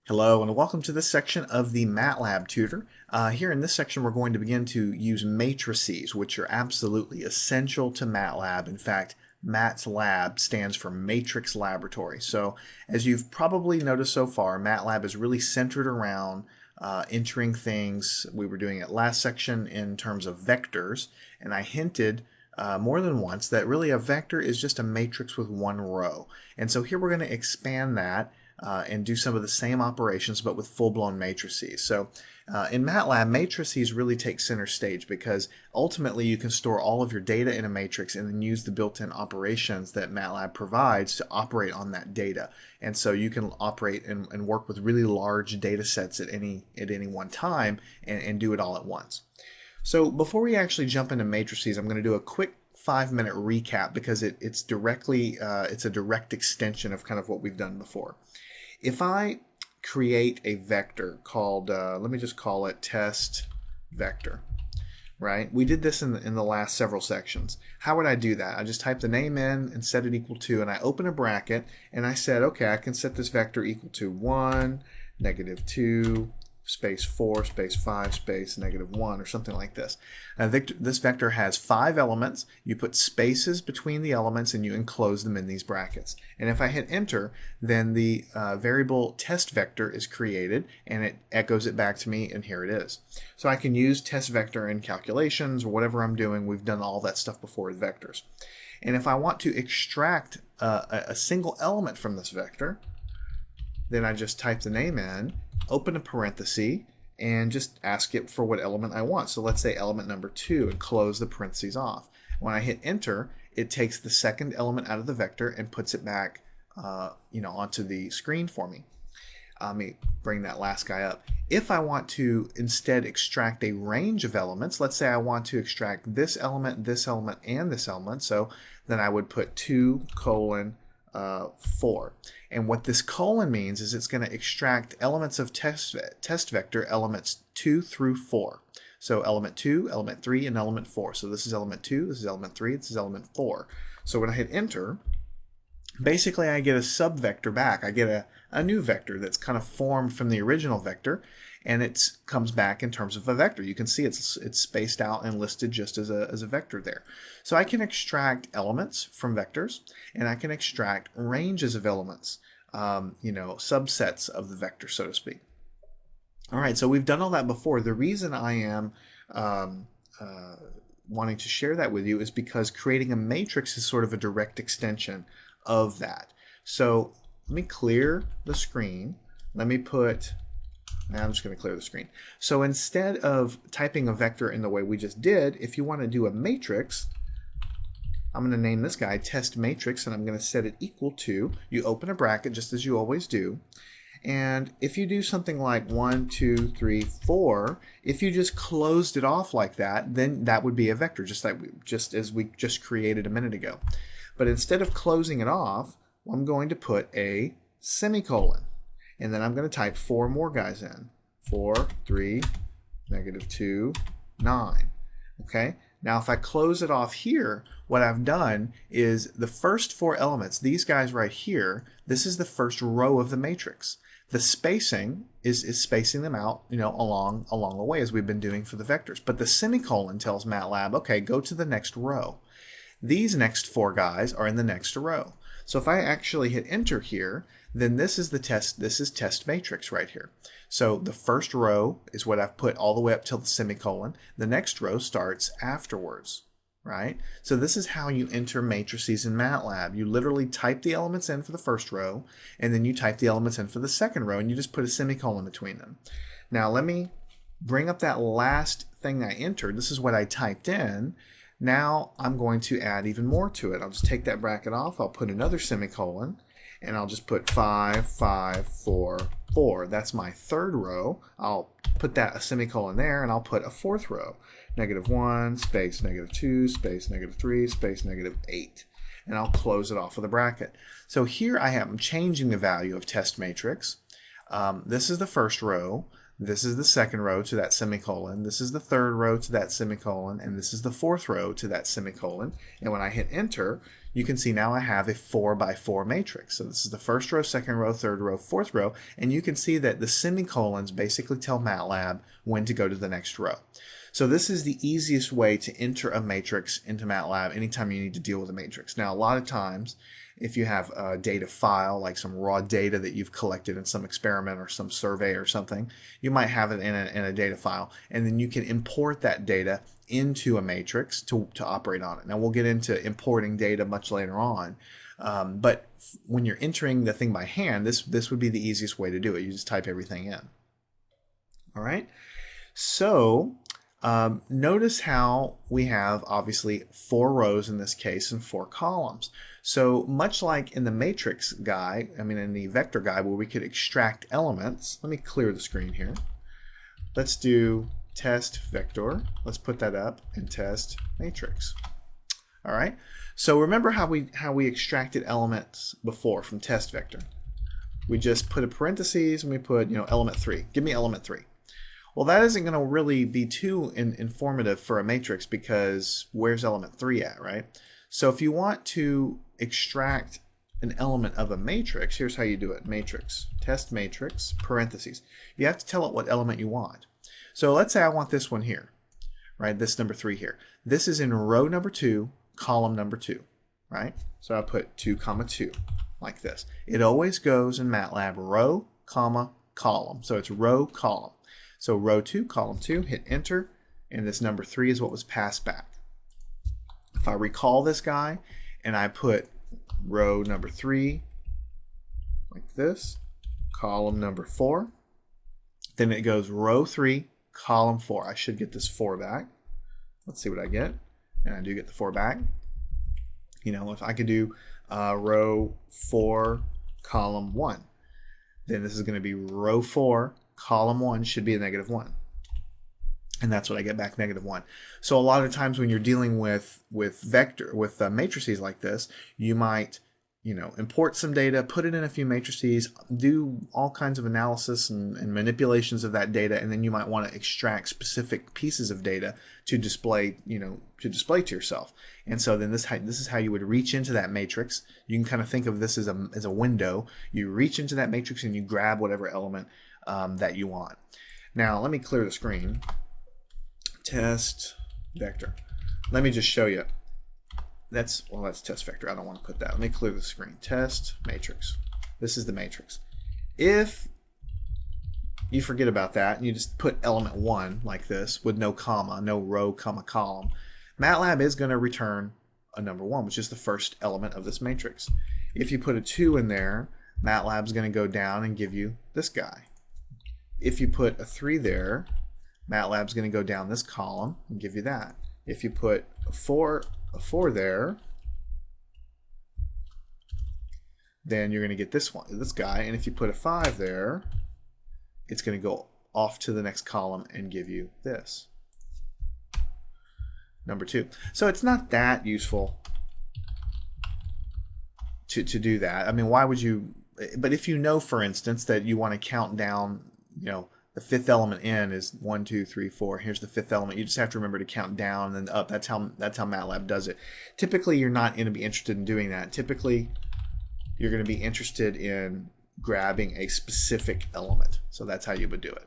Hello and welcome to this section of the MATLAB tutor. Here in this section we're going to begin to use matrices, which are absolutely essential to MATLAB. In fact, MATLAB stands for Matrix Laboratory. So as you've probably noticed so far, MATLAB is really centered around entering things. We were doing it last section in terms of vectors, and I hinted more than once that really a vector is just a matrix with one row. And so here we're going to expand that and do some of the same operations but with full-blown matrices. So in MATLAB, matrices really take center stage because ultimately you can store all of your data in a matrix and then use the built-in operations that MATLAB provides to operate on that data. And so you can operate and work with really large data sets at any one time and do it all at once. So before we actually jump into matrices, I'm going to do a quick 5-minute recap because it's a direct extension of kind of what we've done before. If I create a vector called, let me just call it test vector, right? We did this in the last several sections. How would I do that? I just type the name in and set it equal to, and I open a bracket, and I said, okay, I can set this vector equal to 1, -2, space 4, space 5, space -1, or something like this. This vector has 5 elements. You put spaces between the elements and you enclose them in these brackets. And if I hit enter, then the variable test vector is created and it echoes it back to me, and here it is. So I can use test vector in calculations or whatever I'm doing. We've done all that stuff before with vectors. And if I want to extract a single element from this vector, then I just type the name in, open a parenthesis, and just ask it for what element I want. So let's say element number 2 and close the parentheses off. When I hit enter, it takes the second element out of the vector and puts it back onto the screen for me. Let me bring that last guy up. If I want to instead extract a range of elements, let's say I want to extract this element, and this element, so then I would put 2:4. And what this colon means is it's going to extract elements of test vector elements 2 through 4. So element 2, element 3, and element 4. So this is element 2, this is element 3, this is element 4. So when I hit enter, basically I get a subvector back. I get a new vector that's kind of formed from the original vector, and it comes back in terms of a vector. You can see it's spaced out and listed just as a vector there. So I can extract elements from vectors, and I can extract ranges of elements, subsets of the vector, so to speak. All right, so we've done all that before. The reason I am wanting to share that with you is because creating a matrix is sort of a direct extension of that. So let me clear the screen. Let me put... Now I'm just going to clear the screen. So instead of typing a vector in the way we just did, if you want to do a matrix, I'm going to name this guy test matrix, and I'm going to set it equal to, you open a bracket just as you always do, and if you do something like 1, 2, 3, 4, if you just closed it off like that, then that would be a vector, just as we just created a minute ago. But instead of closing it off, I'm going to put a semicolon. And then I'm going to type 4 more guys in. 4, 3, -2, 9. Okay? Now if I close it off here, what I've done is the first 4 elements, these guys right here, this is the first row of the matrix. The spacing is spacing them out, along the way as we've been doing for the vectors. But the semicolon tells MATLAB, okay, go to the next row. These next 4 guys are in the next row. So if I actually hit enter here, then this is test matrix right here. So the first row is what I've put all the way up till the semicolon. The next row starts afterwards, right? So this is how you enter matrices in MATLAB. You literally type the elements in for the first row, and then you type the elements in for the second row, and you just put a semicolon between them. Now let me bring up that last thing I entered. This is what I typed in. Now I'm going to add even more to it. I'll just take that bracket off. I'll put another semicolon, and I'll just put 5, 5, 4, 4. That's my third row. I'll put a semicolon there, and I'll put a fourth row. -1, space -2, space -3, space -8. And I'll close it off with a bracket. So here I am changing the value of test matrix. This is the first row. This is the second row to that semicolon. This is the third row to that semicolon. And this is the fourth row to that semicolon. And when I hit enter, you can see now I have a 4 by 4 matrix. So this is the first row, second row, third row, fourth row, and you can see that the semicolons basically tell MATLAB when to go to the next row. So this is the easiest way to enter a matrix into MATLAB anytime you need to deal with a matrix. Now, a lot of times, if you have a data file, like some raw data that you've collected in some experiment or some survey or something, you might have it in a data file, and then you can import that data into a matrix to operate on it. Now, we'll get into importing data much later on, but when you're entering the thing by hand, this would be the easiest way to do it. You just type everything in. All right? So notice how we have obviously 4 rows in this case and 4 columns. So much like in the matrix guy, in the vector guy where we could extract elements, let me clear the screen here. Let's do test vector. Let's put that up and test matrix. All right. So remember how we extracted elements before from test vector. We just put a parentheses and we put, element 3. Give me element 3. Well, that isn't going to really be too informative for a matrix because where's element 3 at, right? So if you want to extract an element of a matrix, here's how you do it. Matrix, test matrix, parentheses. You have to tell it what element you want. So let's say I want this one here, right? This number 3 here. This is in row number 2, column number 2, right? So I put 2, 2, like this. It always goes in MATLAB row, comma, column. So it's row, column. So row 2, column 2, hit enter, and this number 3 is what was passed back. If I recall this guy, and I put row number 3 like this, column number 4, then it goes row 3, column 4. I should get this 4 back. Let's see what I get. And I do get the 4 back. If I could do row 4, column 1, then this is going to be row 4, column 1 should be a -1. And that's what I get back, -1. So a lot of times when you're dealing with matrices like this, you might import some data, put it in a few matrices, do all kinds of analysis and manipulations of that data, and then you might want to extract specific pieces of data to display, to yourself. And so then this is how you would reach into that matrix. You can kind of think of this as a window. You reach into that matrix and you grab whatever element that you want. Now let me clear the screen. Test vector. Let me just show you. That's test vector. I don't want to put that. Let me clear the screen. Test matrix. This is the matrix. If you forget about that and you just put element 1 like this with no comma, no row, comma, column, MATLAB is going to return a number 1, which is the first element of this matrix. If you put a 2 in there, MATLAB is going to go down and give you this guy. If you put a 3 there, MATLAB is going to go down this column and give you that. If you put a 4 there, then you're going to get this guy. And if you put a 5 there, it's going to go off to the next column and give you this, number 2. So it's not that useful to do that. Why would you? But if you know, for instance, that you want to count down, the 5th element in is 1, 2, 3, 4. Here's the 5th element. You just have to remember to count down and then up. That's how MATLAB does it. Typically, you're not going to be interested in doing that. Typically, you're going to be interested in grabbing a specific element. So that's how you would do it.